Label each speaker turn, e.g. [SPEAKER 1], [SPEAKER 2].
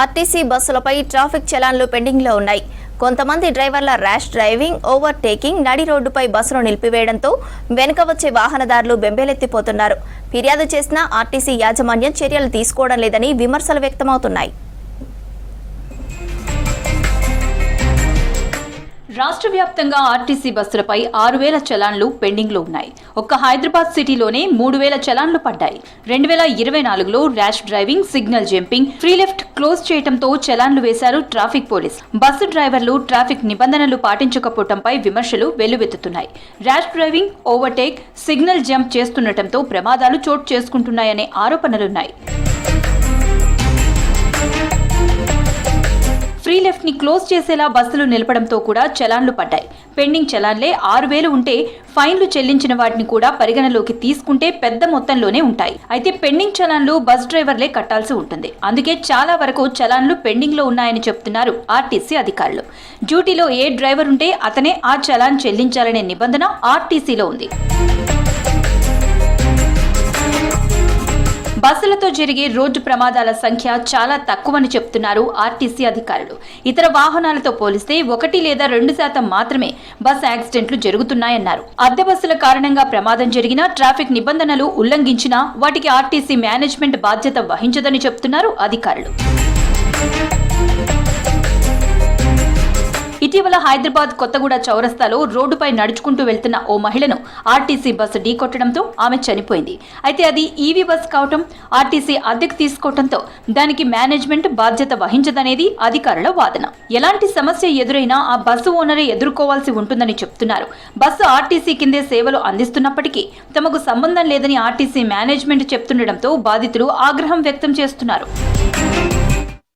[SPEAKER 1] RTC బస్సులపై traffic చలాన్లు పెండింగ్లో ఉన్నాయి. కొంతమంది డ్రైవర్ల ర్యాష్ డ్రైవింగ్, ఓవర్ టేకింగ్, నడి రోడ్డుపై బస్సును నిలిపివేయడంతో వెనుక వచ్చే వాహనదారులు బెంబేలెత్తిపోతున్నారు. ఫిర్యాదు చేసినా ఆర్టీసీ యాజమాన్యం చర్యలు తీసుకోవడం లేదని విమర్శలు వ్యక్తమవుతున్నాయి.
[SPEAKER 2] రాష్ట్ర వ్యాప్తంగా ఆర్టీసీ బస్సులపై 6,000 చలాన్లు పెండింగ్లో ఉన్నాయి. ఒక్క హైదరాబాద్ సిటీలోనే 3,000 చలాన్లు పడ్డాయి. 2024లో rash driving, signal jumping, free left close చేయడంతో చలాన్లు వేశారు ట్రాఫిక్ పోలీస్. బస్సు డ్రైవర్లు ట్రాఫిక్ నిబంధనలు పాటించకపోవడంపై విమర్శలు వెల్లువెత్తుతున్నాయి. Rash driving, overtake, signal jump చేస్తుండటంతో ప్రమాదాలు చోటు చేసుకుంటున్నాయనే ఆరోపణలున్నాయి. ఫ్రీ లెఫ్ట్ ని క్లోజ్ చేసేలా బస్సులు నిలపడంతో కూడా చలాన్లు పడ్డాయి. పెండింగ్ చలాన్లే 6,000 ఉంటే ఫైన్లు చెల్లించిన వాటిని కూడా పరిగణలోకి తీసుకుంటే పెద్ద మొత్తంలోనే ఉంటాయి. అయితే పెండింగ్ చలాన్లు బస్ డ్రైవర్లే కట్టాల్సి ఉంటుంది. అందుకే చాలా వరకు చలాన్లు పెండింగ్ లో ఉన్నాయని చెప్తున్నారు ఆర్టీసీ అధికారులు. డ్యూటీలో ఏ డ్రైవర్ ఉంటే అతనే ఆ చలాన్ చెల్లించాలనే నిబంధన ఆర్టీసీలో ఉంది. బస్సులతో జరిగే రోడ్డు ప్రమాదాల సంఖ్య చాలా తక్కువని చెప్తున్నారు ఆర్టీసీ అధికారులు. ఇతర వాహనాలతో పోలిస్తే 1 లేదా 2% మాత్రమే బస్ యాక్సిడెంట్లు జరుగుతున్నాయన్నారు. అద్దె బస్సుల కారణంగా ప్రమాదం జరిగినా, ట్రాఫిక్ నిబంధనలు ఉల్లంఘించినా వాటికి ఆర్టీసీ మేనేజ్మెంట్ బాధ్యత వహించదని చెప్తున్నారు అధికారులు. ఇటీవల హైదరాబాద్ కొత్తగూడ చౌరస్తాలో రోడ్డుపై నడుచుకుంటూ వెళ్తున్న ఓ మహిళను ఆర్టీసీ బస్సు ఢీకొట్టడంతో ఆమె చనిపోయింది. అయితే అది ఈవీ బస్ కావటం, ఆర్టీసీ అద్దెకు తీసుకోవడంతో దానికి మేనేజ్మెంట్ బాధ్యత వహించదనేది అధికారుల వాదన. ఎలాంటి సమస్య ఎదురైనా ఆ బస్సు ఓనరే ఎదుర్కోవాల్సి ఉంటుందని చెప్తున్నారు. బస్సు ఆర్టీసీ కిందే సేవలు అందిస్తున్నప్పటికీ తమకు సంబంధం లేదని ఆర్టీసీ మేనేజ్మెంట్ చెప్తుండటంతో బాధితులు ఆగ్రహం వ్యక్తం చేస్తున్నారు.